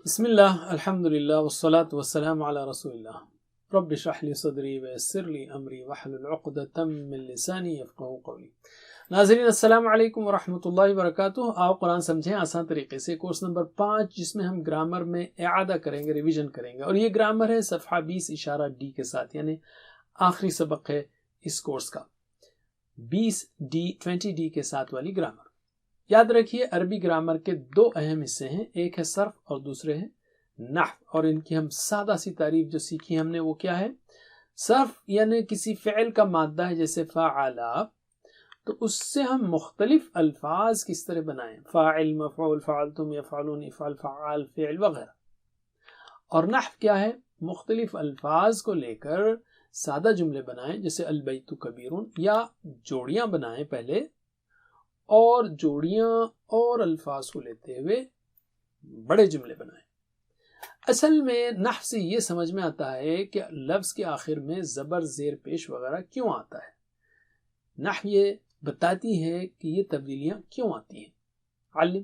بسم اللہ الحمدللہ والصلاة والسلام علی رسول اللہ رب اشرح لی صدری ویسر لی امری واحلل عقدۃ من لسانی یفقہوا قولی۔ ناظرین السلام علیکم ورحمۃ اللہ وبرکاتہ۔ آؤ قرآن سمجھیں آسان طریقے سے، کورس نمبر 5 جس میں ہم گرامر میں اعادہ کریں گے، ریویژن کریں گے، اور یہ گرامر ہے صفحہ 20 اشارہ ڈی کے ساتھ، یعنی آخری سبق ہے اس کورس کا، 20 ڈی کے ساتھ والی گرامر۔ یاد رکھیے عربی گرامر کے دو اہم حصے ہیں، ایک ہے صرف اور دوسرے ہے نحو، اور ان کی ہم سادہ سی تعریف جو سیکھی ہم نے وہ کیا ہے؟ صرف یعنی کسی فعل کا مادہ ہے جیسے فعلا، تو اس سے ہم مختلف الفاظ کس طرح بنائیں، فاعل، مفعول، فعلتم، یفعلون، افعل، فعال، فعل وغیرہ۔ اور نحو کیا ہے؟ مختلف الفاظ کو لے کر سادہ جملے بنائیں، جیسے البیت کبیرون، یا جوڑیاں بنائیں پہلے، اور جوڑیاں اور الفاظ کو لیتے ہوئے بڑے جملے بنائیں۔ اصل میں نحو سے یہ سمجھ میں آتا ہے کہ لفظ کے آخر میں زبر، زیر پیش وغیرہ کیوں آتا ہے۔ نحو یہ بتاتی ہے کہ یہ تبدیلیاں کیوں آتی ہیں۔ علم،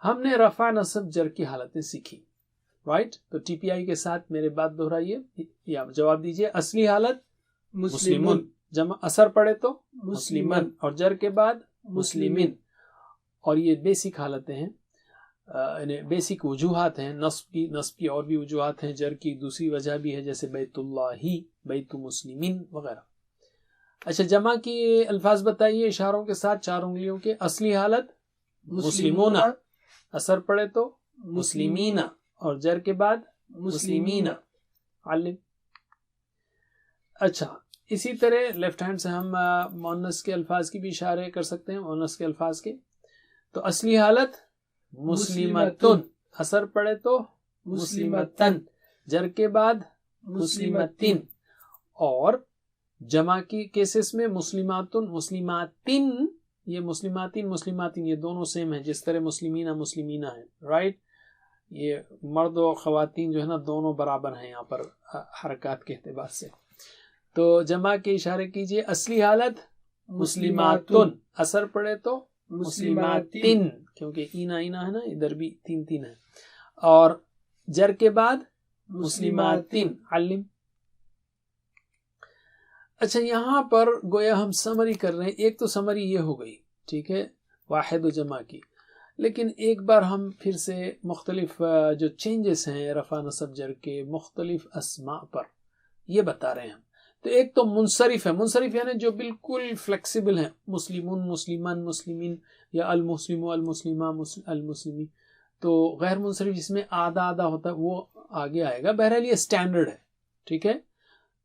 ہم نے رفع، نصب، جر کی حالتیں سیکھی، رائٹ؟ تو ٹی پی آئی کے ساتھ میرے بات دہرائیے یا جواب دیجئے۔ اصلی حالت مسلمون، جمع اثر پڑے تو مسلمن، اور جر کے بعد مسلمین، اور یہ بیسک حالتیں ہیں، یعنی بیسک وجوہات ہیں۔ نصب کی اور بھی وجوہات ہیں، جر کی دوسری وجہ بھی ہے، جیسے بیت اللہ، بیت مسلمین وغیرہ۔ اچھا، جمع کی الفاظ بتائیے اشاروں کے ساتھ، 4 انگلیوں کے۔ اصلی حالت مسلمون، اثر پڑے تو مسلمین، اور جر کے بعد مسلمین۔ علم۔ اچھا، اسی طرح لیفٹ ہینڈ سے ہم مؤنث کے الفاظ کی بھی اشارے کر سکتے ہیں، مؤنث کے الفاظ کے۔ تو اصلی حالت مسلمتن، اثر پڑے تو مسلمتن، جر کے بعد مسلمتن، اور جمع کی کیسز میں مسلماتن، مسلماتن، یہ مسلماتن، مسلماتن یہ دونوں سیم ہیں، جس طرح مسلمینہ مسلمینہ ہیں، رائٹ؟ یہ مرد و خواتین جو ہے نا دونوں برابر ہیں یہاں پر حرکات کے اعتبار سے۔ تو جمع کے اشارے کیجئے۔ اصلی حالت مسلماتن، اثر پڑے تو مسلماتن، کیونکہ اینا اینا ہے نا، ادھر بھی 3 ہے، اور جر کے بعد مسلماتن۔ علم۔ اچھا، یہاں پر گویا ہم سمری کر رہے ہیں۔ ایک تو سمری یہ ہو گئی، ٹھیک ہے، واحد و جمع کی، لیکن ایک بار ہم پھر سے مختلف جو چینجز ہیں رفع نصب جر کے مختلف اسماء پر یہ بتا رہے ہیں ہم۔ تو ایک تو منصرف ہے، منصرف یعنی جو بالکل فلیکسیبل ہیں، مسلمون، مسلمان، مسلمین، یا المسلم، المسلمہ، المسلمی۔ تو غیر منصرف جس میں آدھا آدھا ہوتا ہے وہ آگے آئے گا، بہرحال یہ اسٹینڈرڈ ہے، ٹھیک ہے۔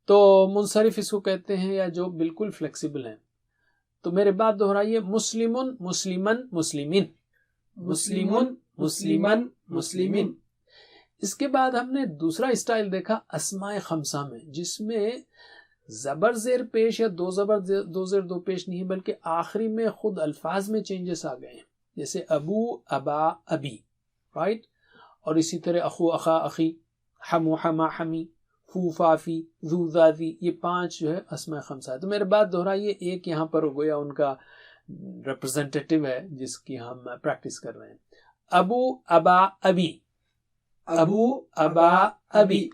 تو منصرف اس کو کہتے ہیں، یا جو بالکل فلیکسیبل ہیں۔ تو میرے بات دہرائیے، مسلمون، مسلمن، مسلمین، مسلمون، مسلمن، مسلمین۔ اس کے بعد ہم نے دوسرا اسٹائل دیکھا اسماء خمسہ میں، جس میں زبر زیر پیش یا دو زبر دو زیر دو پیش نہیں، بلکہ آخری میں خود الفاظ میں چینجز آ گئے ہیں، جیسے ابو، ابا، ابی، رائٹ؟ اور اسی طرح اخو، اخا، اخی، حمو، حما، حمی، فو، فافی، ذو، ذاذی، یہ 5 جو ہے اسماء خمسہ ہے۔ تو میرے بات دہرائیے، ایک یہاں پر گویا ان کا ریپرزنٹیٹیو ہے جس کی ہم پریکٹس کر رہے ہیں۔ ابو، ابا، ابی، ابو، ابا، ابی۔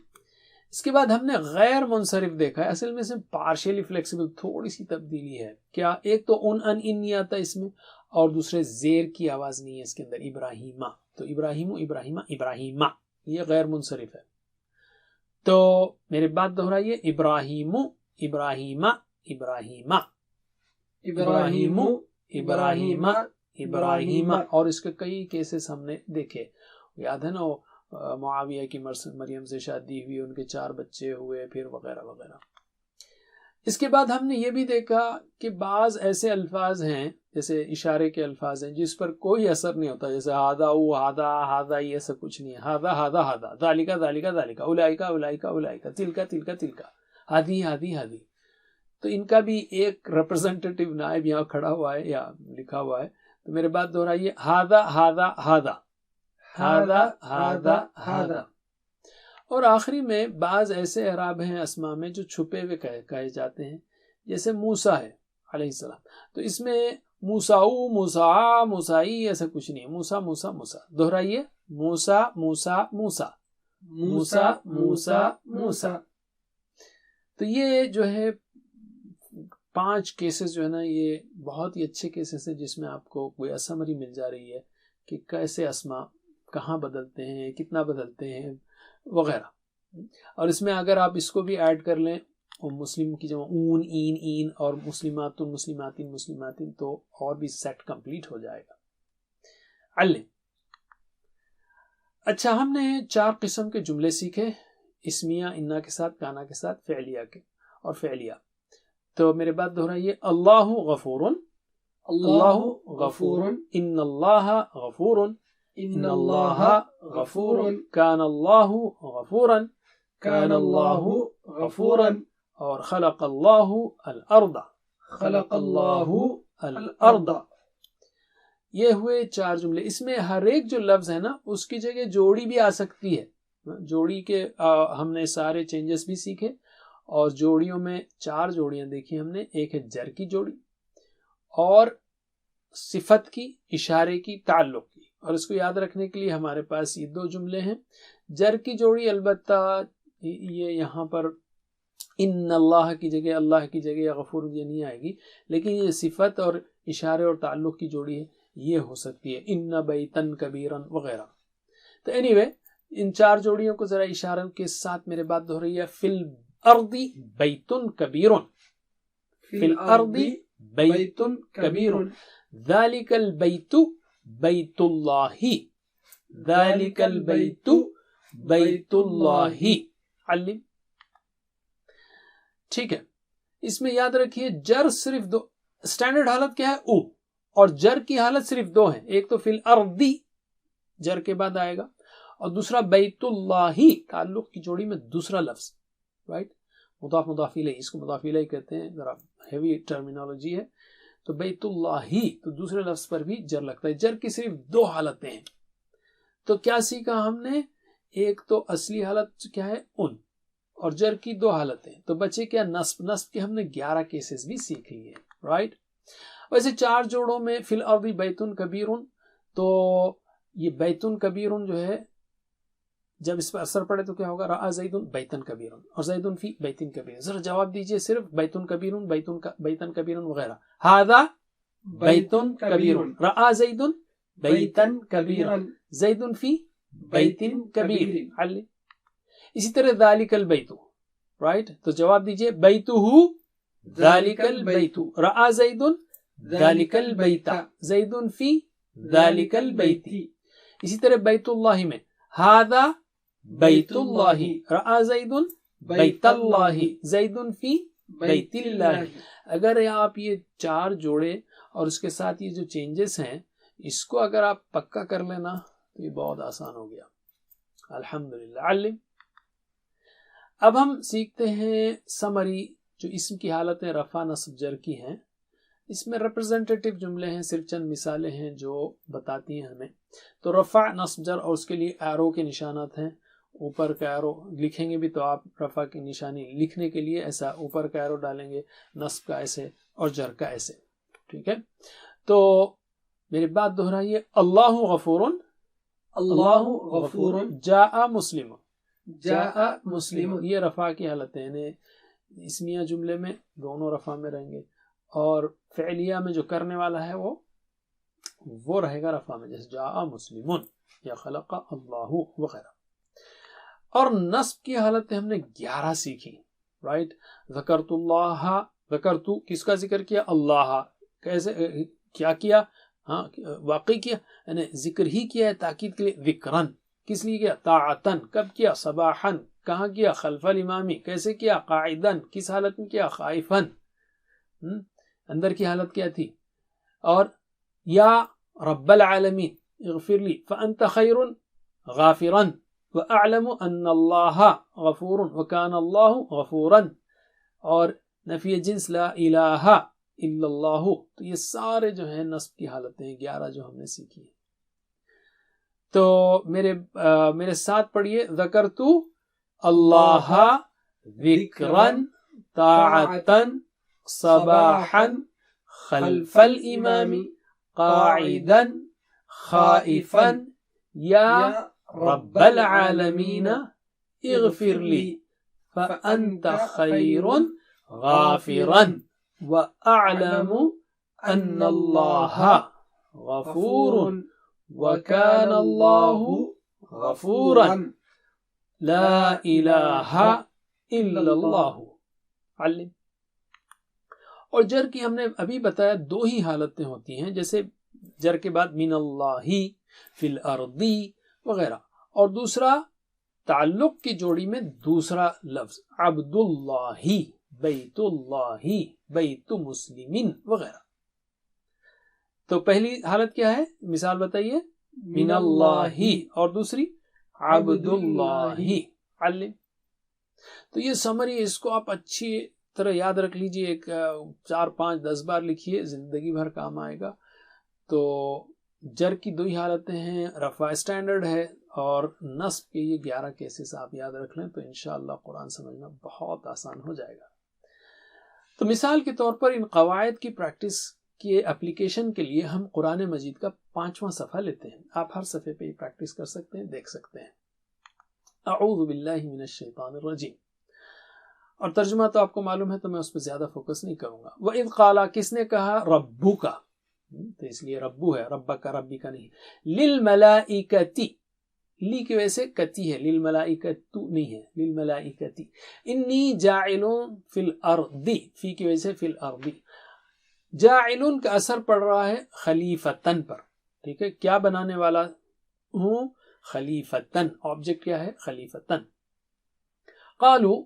اس کے بعد ہم نے غیر منصرف دیکھا ہے، اصل میں سے پارشیلی فلیکسیبل، تھوڑی سی تبدیلی ہے۔ کیا؟ ایک تو ان نہیں آتا اس میں، اور دوسرے زیر کی آواز نہیں ہے اس کے اندر، ابراہیمہ، تو ابراہیم، ابراہیمہ، ابراہیمہ، یہ غیر منصرف ہے۔ تو میرے بات دہرائیے، ابراہیم، ابراہیمہ، ابراہیمہ، ابراہیم، ابراہیمہ، ابراہیمہ، اور اس کے کئی کیسز ہم نے دیکھے، یاد ہے نا، معاویہ کی مریم سے شادی ہوئی، ان کے 4 بچے ہوئے، پھر وغیرہ وغیرہ۔ اس کے بعد ہم نے یہ بھی دیکھا کہ بعض ایسے الفاظ ہیں، جیسے اشارے کے الفاظ ہیں، جس پر کوئی اثر نہیں ہوتا، جیسے ہادا، او، ہادا، ہادا، یہ سب کچھ نہیں ہے، ہادا، ہادا، ہادا، ذالکا، ذالکا، ذالکا، اولائکا، اولائکا، اولائکا، تلکا، تلکا، تلکا، ہادی، ہادی، ہادی۔ تو ان کا بھی ایک ریپرزنٹیٹیو نائب یہاں کھڑا ہوا ہے یا لکھا ہوا ہے۔ تو میرے بات دہرائیے، ہادا، ہادا، ہادا، ہادا، ہادا، ہادا۔ اور آخری میں بعض ایسے اعراب ہیں اسماء میں جو چھپے ہوئے کہے جاتے ہیں، جیسے موسیٰ ہے علیہ السلام، تو اس میں موسیٰ، موسیٰ، موسیٰ ایسا کچھ نہیں ہے، موسیٰ، موسیٰ، موسیٰ۔ دہرائیے، موسا موسا موسا موسا موسا موسا. تو یہ جو ہے 5 کیسز جو ہے نا یہ بہت ہی اچھے کیسز ہیں جس میں آپ کو کوئی سمری مل جا رہی ہے کہ کیسے اسما کہاں بدلتے ہیں, کتنا بدلتے ہیں وغیرہ. اور اس میں اگر آپ اس کو بھی ایڈ کر لیں مسلم کی جمع اون این این اور مسلمات مسلماتین مسلماتین تو اور بھی سیٹ کمپلیٹ ہو جائے گا. علم. اچھا ہم نے 4 قسم کے جملے سیکھے, اسمیہ انا کے ساتھ, کانا کے ساتھ, فعلیہ کے اور فعلیہ. تو میرے بات دہرائیے. اللہ غفور, اللہ غفور, ان اللہ غفور, ان اللہ غفور, کان اللہ غفورا, کان اللہ غفورا, اور خلق اللہ الارض, خلق اللہ الارض. یہ ہوئے 4 جملے. اس میں ہر ایک جو لفظ ہے نا اس کی جگہ جوڑی بھی آ سکتی ہے. جوڑی کے ہم نے سارے چینجز بھی سیکھے, اور جوڑیوں میں 4 جوڑیاں دیکھی ہم نے. ایک ہے جر کی جوڑی, اور صفت کی, اشارے کی, تعلق کی. اور اس کو یاد رکھنے کے لیے ہمارے پاس یہ 2 جملے ہیں. جر کی جوڑی البتہ یہ یہاں پر ان اللہ کی جگہ اللہ کی جگہ یا غفور یہ نہیں آئے گی, لیکن یہ صفت اور اشارے اور تعلق کی جوڑی ہے, یہ ہو سکتی ہے ان بیتن کبیرن وغیرہ. تو اینی وے ان 4 جوڑیوں کو ذرا اشاروں کے ساتھ میرے بات ہو رہی ہے. فی الارض بیتن کبیرن, فی الارض بیتن کبیرن, ذالک البیت بیت اللہ, ذالک البیت بیت اللہ. علم. ٹھیک ہے. اس میں یاد رکھیے جر صرف 2, سٹینڈرڈ حالت کیا ہے او, اور جر کی حالت صرف 2 ہیں. ایک تو فی الارض جر کے بعد آئے گا, اور دوسرا بیت اللہ تعلق کی جوڑی میں دوسرا لفظ, رائٹ. مضاف مضاف الیہ, اس کو مضاف الیہ کہتے ہیں, ذرا ہیوی ٹرمینالوجی ہے. تو بیت اللہ تو دوسرے لفظ پر بھی جر لگتا ہے. جر کی صرف 2 حالتیں ہیں. تو کیا سیکھا ہم نے؟ ایک تو اصلی حالت کیا ہے ان, اور جر کی 2 حالتیں. تو بچے کیا نصب, نصب کے ہم نے 11 کیسز بھی سیکھ لیے, رائٹ. ویسے 4 جوڑوں میں فی الارض بیتن کبیرن, تو یہ بیتن کبیرن جو ہے جب اس پر اثر پڑے تو کیا ہوگا؟ رأى زید بیتن کبیرن, اور زید فی بیتن کبیر. ذرا جواب دیجئے صرف بیتن کبیرن, بیتن کبیرن وغیرہ. ھذا بیتن کبیرن, رأى زید بیتن کبیرن, زید فی بیتن کبیر. حل. اسی طرح ذالک البیت, رائٹ. تو جواب دیجئے بیتہ ذالک البیت, رأى زید ذالک البیت, زید فی ذالک البیت. اسی طرح بیت اللہ میں ھذا بیت اللہ, رأى زید بیت اللہ, زید فی بیت اللہ. اگر آپ یہ 4 جوڑے اور اس کے ساتھ یہ جو چینجز ہیں اس کو اگر آپ پکا کر لینا تو یہ بہت آسان ہو گیا. الحمدللہ. علم. اب ہم سیکھتے ہیں سمری جو اسم کی حالتیں رفع نصب جر کی ہیں. اس میں ریپرزنٹیٹیو جملے ہیں, صرف چند مثالیں ہیں جو بتاتی ہیں ہمیں. تو رفع نصب جر, اور اس کے لیے ایرو کے نشانات ہیں. اوپر کا ایرو لکھیں گے بھی تو آپ رفع کی نشانی لکھنے کے لیے ایسا اوپر کا ایرو ڈالیں گے, نصب کا ایسے اور جر کا ایسے. ٹھیک ہے. تو میری بات دہرائیے. اللہ غفور, اللہ غفور, جاء مسلم, جاء مسلم. یہ رفع کی حالت ہے, یعنی اسمیہ جملے میں دونوں رفع میں رہیں گے, اور فعلیہ میں جو کرنے والا ہے وہ رہے گا رفع میں, جیسے جاء مسلم یا خلق اللہ وغیرہ. اور نصب کی حالتیں ہم نے 11 سیکھی, رائٹ. ذکرت اللہ, ذکرت کس کا ذکر کیا؟ اللہ. کیسے کیا کیا؟ ہاں واقعی کیا, یعنی ذکر ہی کیا ہے تاکید کے لیے. ذکرن کس لیے کیا؟ طاعتن. کب کیا؟ صباحن. کہاں کیا؟ خلف الامامی. کیسے کیا؟ قاعدن. کس حالت میں کیا؟ خائفن. اندر کی حالت کیا تھی؟ اور یا رب العالمین اغفر لی فانت خیر غافرا واعلم ان اللہ غفور وکان اللہ غفورا. اور نفی جنس لا الہ الا اللہ. تو یہ سارے جو ہیں نصب کی حالتیں 11 جو ہم نے سیکھی ہیں. تو میرے ساتھ پڑھیے. ذکرت اللہ ذکرا طاعتا صباحا خلف الامام قاعدا خائفا یا رب العالمین اغفر لی فأنت خیر غافرا وأعلم ان اللہ غفور وكان اللہ غفورا لا الہ الا اللہ. علم. اور جر کی ہم نے ابھی بتایا دو ہی حالتیں ہوتی ہیں، جیسے جر کے بعد من اللہ فی الارض وغیرہ، اور دوسرا تعلق کی جوڑی میں دوسرا لفظ عبد اللہ، بیت اللہ، بیت مسلمین وغیرہ. تو پہلی حالت کیا ہے؟ مثال بتائیے. من اللہ، اور دوسری عبد اللہ. علم. تو یہ سمری، اس کو آپ اچھی طرح یاد رکھ لیجئے، ایک 4 5 10 بار لکھیے، زندگی بھر کام آئے گا. تو جر کی دو ہی حالتیں ہیں، رفع اسٹینڈرڈ ہے، اور نصب کے یہ 11 کیسز آپ یاد رکھ لیں تو انشاءاللہ قرآن سمجھنا بہت آسان ہو جائے گا. تو مثال کے طور پر ان قواعد کی پریکٹس کی اپلیکیشن کے لیے ہم قرآن مجید کا 5واں صفحہ لیتے ہیں. آپ ہر صفحے پہ یہ پریکٹس کر سکتے ہیں، دیکھ سکتے ہیں. اعوذ باللہ من الشیطان الرجیم. اور ترجمہ تو آپ کو معلوم ہے تو میں اس پہ زیادہ فوکس نہیں کروں گا. وَإِذْ قَالَ، کس نے کہا؟ ربک، تو اس لیے ربو ہے، ربک ربی کا نہیں. للملائکتی، لی کی وجہ سے کتی ہے، للملائکتو نہیں ہے، للملائکتی. انی جاعلون فی الارض، فی کی وجہ سے فی الارض. جاعلون کا اثر پڑ رہا ہے خلیفتن پر. ٹھیک ہے، کیا بنانے والا ہوں؟ خلیفتن. آبجیکٹ کیا ہے؟ خلیفتن. قالوا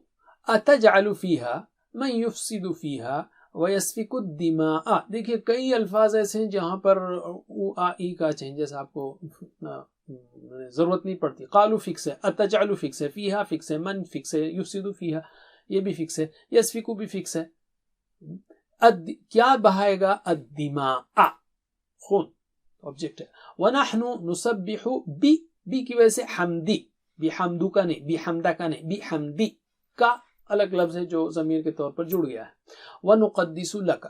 اتجعل فیها من یفسد فیها ویسفک الدماء. دیکھیے کئی الفاظ ایسے ہیں جہاں پر او آ ای کا چینجز آپ کو ضرورت نہیں پڑتی. قالوا فکس ہے، اتجعل فکس ہے، فیہا فکس ہے، من فکس ہے، یفسد فیہا یہ بھی فکس ہے، یسفک بھی فکس ہے. کیا بہائے گا؟ الدماء، خون، آبجیکٹ ہے. ونحن نسبح بی کی وجہ سے حمدی، بحمدو کا نہیں، بحمدہ کا نہیں، بحمدی کا الگ لفظ ہے جو ضمیر کے طور پر جڑ گیا ہے. وَنُقَدِّسُ لَكَ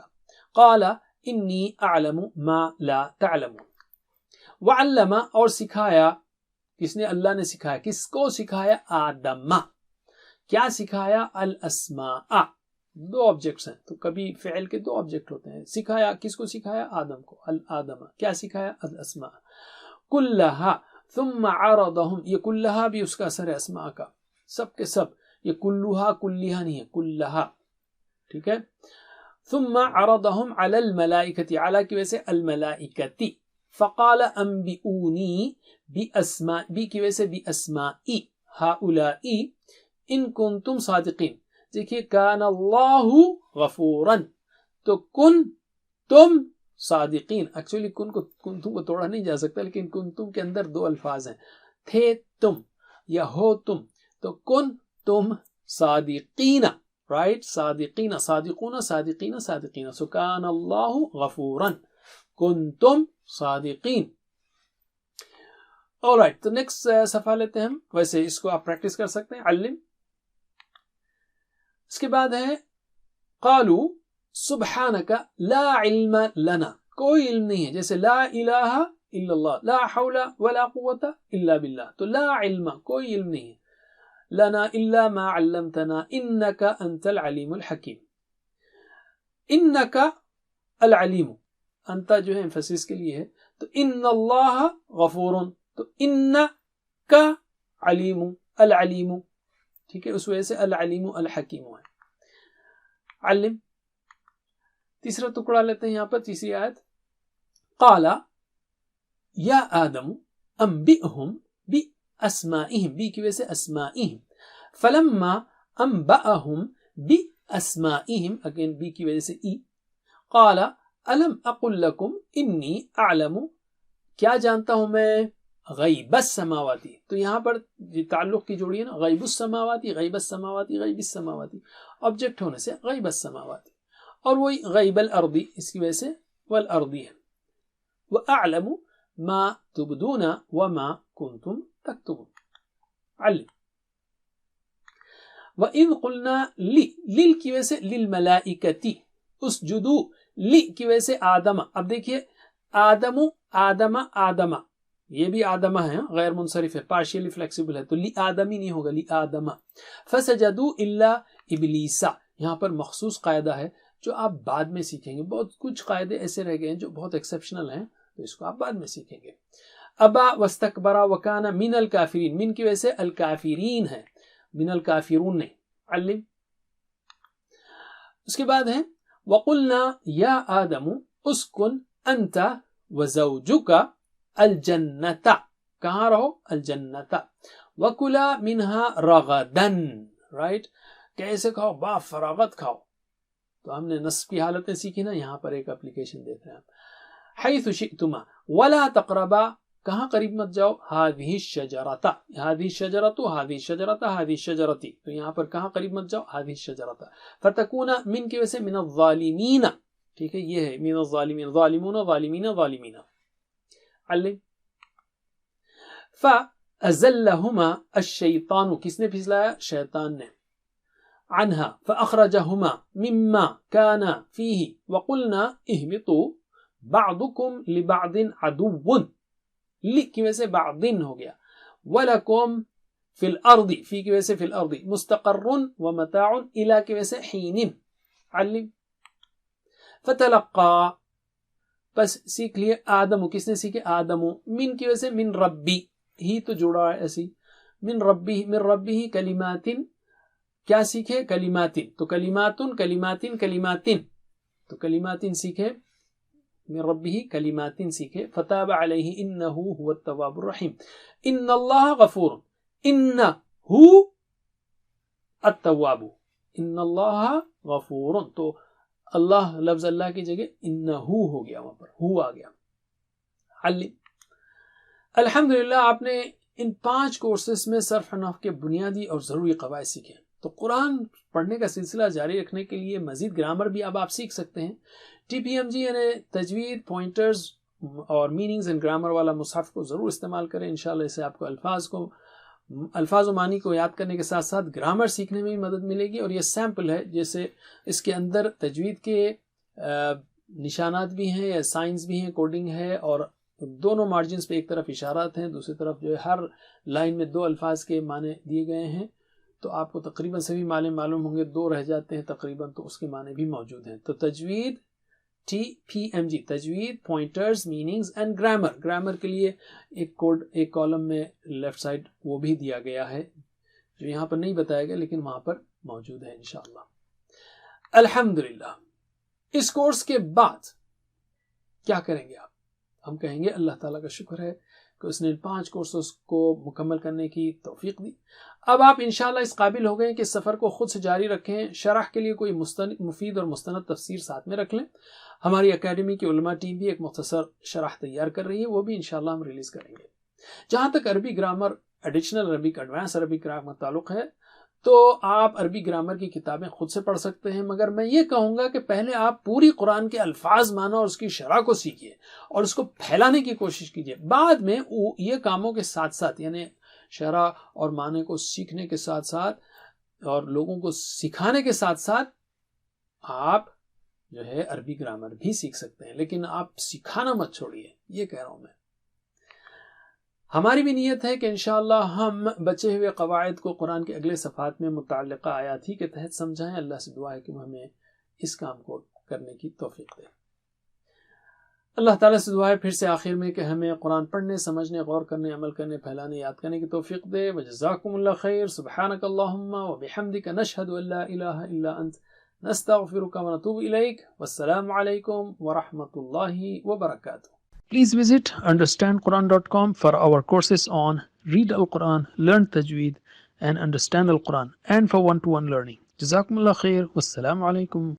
قَالَ إِنِّي أَعْلَمُ مَا لَا تَعْلَمُونَ. وَعَلَّمَ، اور سکھایا. کس نے؟ اللہ نے سکھایا. کس کو سکھایا؟ آدم. کیا سکھایا؟ الاسماء. دو آبجیکٹس ہیں تو کبھی فعل کے دو آبجیکٹ ہوتے ہیں. سکھایا، کس کو سکھایا؟ آدم کو. الآدم. کیا سکھایا؟ الاسماء. کلہا ثم عرضهم، یہ کلہا بھی اس کا اثر ہے اسماء کا، سب کے سب. یہ کلہا کلیہا نہیں ہے، کلہا. ٹھیک ہے. ثم عرضهم على الملائکتی، علی کی وجہ سے الملائکتی. فقال انبئونی باسماء، بی کی وجہ سے باسمائی ہؤلاء ان کنتم صادقین. دیکھیے کان اللہ غفورا، تو کن تم صادقین. ایکچولی کن کو کنتم کو توڑا نہیں جا سکتا، لیکن کنتم کے اندر دو الفاظ ہیں، تھے تم یا ہو تم. تو کن تم صادقین، رائٹ، صادقین، صادقون، صادقین، صادقین. سو کان اللہ غفورا کنتم صادقین. alright، تو نیکسٹ صفحہ لیتے ہیں ہم. ویسے اس کو آپ پریکٹس کر سکتے ہیں. علم. اس کے بعد ہے قالوا سبحانک لا علم لنا، کوئی علم نہیں ہے. جیسے لا الہ الا اللہ، لا حول ولا قوت الا باللہ. تو لا علم، کوئی علم نہیں ہے. لنا الا ما علمتنا انک انت العلیم الحکیم. انک العلیم، انت جو ہے ایمفسس کے لیے ہے. تو ان اللہ غفور، تو ان کا علیم، العلیم. ٹھیک ہے، اس وجہ سے العلیم الحکیم ہے. علم. تیسرا ٹکڑا لیتے ہیں یہاں پر، تیسری آیت. قال یا آدم انبئہم باسمائہم، بی کی وجہ سے اسمائہم. فلما انبأہم باسمائہم، اگین بی کی وجہ سے ای. قال الم اقل لکم انی اعلم، کیا جانتا ہوں میں؟ غیب السماواتی. تو یہاں پر تعلق کی جوڑی ہے نا، غیب السماواتی، غیب السماواتی، غیب السماواتی. آبجیکٹ ہونے سے غیب السماواتی. اور وہی غیب الارضی، اس کی وجہ سے والارضی ہے. وَأَعْلَمُ مَا تُبْدُونَ وَمَا كُنْتُمْ تَكْتُمُونَ. علم. وَإِذْ قُلْنَا لِل کی وجہ سے لِلْمَلَائِكَةِ اسْجُدُوا، لی کی وجہ سے آدم. اب دیکھیے آدم، آدم، آدم، یہ بھی آدمہ ہے، غیر منصرف ہے، پارشیلی فلیکسیبل ہے، تو لی آدمی نہیں ہوگا، لی آدمہ. فسجدوا الا ابلیس، یہاں پر مخصوص قاعدہ ہے جو آپ بعد میں سیکھیں گے. بہت کچھ قاعدے ایسے رہ گئے ہیں جو بہت ایکسیپشنل ہیں، تو اس کو آپ بعد میں سیکھیں گے. ابا واستکبر وکان من الکافرین، من کی وجہ سے الکافرین ہے، من الکافرون نہیں. علم. اس کے بعد ہے وقلنا یا آدم اسکن انت وزوجک الجنت، کہاں رہو؟ الجنت. وکلا منها رغدا، رائٹ، کیسے کھاؤ؟ با فراغت کھاؤ. تو ہم نے نصب کی حالت میں سیکھی نا، یہاں پر ایک اپلیکیشن دیکھ رہے ہیں. حیث شئتما ولا تقربا، کہاں قریب مت جاؤ؟ هذه الشجرة، هذه الشجرة، هذه الشجرة، هذه الشجرة، تو یہاں پر کہاں قریب مت جاؤ؟ هذه الشجرة. فتكون من کی وجہ سے من الظالمین، ٹھیک ہے، یہ ہے من الظالمین، ظالمون، ظالمین، ظالمین. علم. فأزلهما الشیطان، کس نے پھسلایا؟ شیطان نے. عنها فأخرجهما مما كان فيه وقلنا اهبطوا بعضكم لبعض عدو، لی کی وجہ سے بعضن ہو گیا. وَلَكُمْ فِي الْأَرْضِ، فی کی وجہ سے فی الْأَرْضِ، مُسْتَقَرٌ وَمَتَاعٌ إِلَى کی وجہ سے حین. علم. فَتَلَقَّى، پس سیکھ لیے آدم، کس نے سیکھے؟ آدم. من کی وجہ سے من ربی، ہی تو جڑا ہے ایسی، من ربی، من ربی کلمات، کیا سیکھے؟ کلمات. تو کلمات، کلمات، کلمات، تو کلمات سیکھے، من ربه کلمات سیکھے. فتاب علیہ انہ هو التواب الرحیم. ان اللہ غفور، انہ التواب، ان اللہ غفور، تو اللہ لفظ اللہ کی جگہ انہ ہو گیا، وہاں پر ہو آ گیا. علم. الحمدللہ آپ نے ان 5 کورسز میں صرف نحو کے بنیادی اور ضروری قواعد سیکھے. تو قرآن پڑھنے کا سلسلہ جاری رکھنے کے لیے مزید گرامر بھی اب آپ سیکھ سکتے ہیں. ٹی پی ایم جی یعنی تجوید، پوائنٹرز اور میننگز اینڈ گرامر والا مصحف کو ضرور استعمال کریں. انشاءاللہ اس سے آپ کو الفاظ و معنی کو یاد کرنے کے ساتھ ساتھ گرامر سیکھنے میں بھی مدد ملے گی. اور یہ سیمپل ہے، جیسے اس کے اندر تجوید کے نشانات بھی ہیں، یا سائنس بھی ہیں، کوڈنگ ہے، اور دونوں مارجنز پہ ایک طرف اشارات ہیں، دوسری طرف جو ہے ہر لائن میں 2 الفاظ کے معنی دیے گئے ہیں. تو آپ کو تقریباً سبھی معنی معلوم ہوں گے، 2 رہ جاتے ہیں تقریباً، تو اس کے معنی بھی موجود ہیں. تو تجوید ٹی پی ایم جی، تجوید، pointers, meanings and grammar. Grammar کے لیے ایک کالم میں لیفٹ سائڈ وہ بھی دیا گیا ہے جو یہاں پر نہیں بتایا گیا لیکن وہاں پر موجود ہے انشاءاللہ. الحمدللہ. اس کورس کے بعد کیا کریں گے آپ؟ ہم کہیں گے اللہ تعالیٰ کا شکر ہے کہ اس نے 5 کورسز کو مکمل کرنے کی توفیق دی. اب آپ انشاءاللہ اس قابل ہو گئے کہ سفر کو خود سے جاری رکھیں. شرح کے لیے کوئی مفید اور مستند تفسیر ساتھ میں رکھ لیں. ہماری اکیڈمی کی علماء ٹیم بھی ایک مختصر شرح تیار کر رہی ہے، وہ بھی انشاءاللہ ہم ریلیز کریں گے. جہاں تک عربی grammar, additional Arabic, advance Arabic grammar تعلق ہے، تو آپ عربی گرامر کی کتابیں خود سے پڑھ سکتے ہیں. مگر میں یہ کہوں گا کہ پہلے آپ پوری قرآن کے الفاظ معنی اور اس کی شرح کو سیکھیے اور اس کو پھیلانے کی کوشش کیجیے. بعد میں یہ کاموں کے ساتھ ساتھ، یعنی شرح اور معنی کو سیکھنے کے ساتھ ساتھ اور لوگوں کو سکھانے کے ساتھ ساتھ، آپ جو ہے عربی گرامر بھی سیکھ سکتے ہیں. لیکن آپ سکھانا مت چھوڑیے، یہ کہہ رہا ہوں میں. ہماری بھی نیت ہے کہ انشاءاللہ ہم بچے ہوئے قواعد کو قرآن کے اگلے صفحات میں متعلقہ آیات ہی کے تحت سمجھائیں. اللہ سے دعا ہے کہ وہ ہمیں اس کام کو کرنے کی توفیق دے. اللہ تعالیٰ سے دعا ہے پھر سے آخر میں کہ ہمیں قرآن پڑھنے، سمجھنے، غور کرنے، عمل کرنے، پھیلانے، یاد کرنے کی توفیق دے. وجزاکم اللہ خیر. سبحانک اللہم وبحمدک، نشہد ان لا الہ الا انت، نستغفرک ونتوب الیک. والسلام علیکم ورحمۃ اللہ وبرکاتہ. Please visit understandquran.com for our courses on Read Al-Quran, Learn Tajweed and Understand Al-Quran, and for one-to-one learning. Jazakumullah khair. Wassalamu alaikum.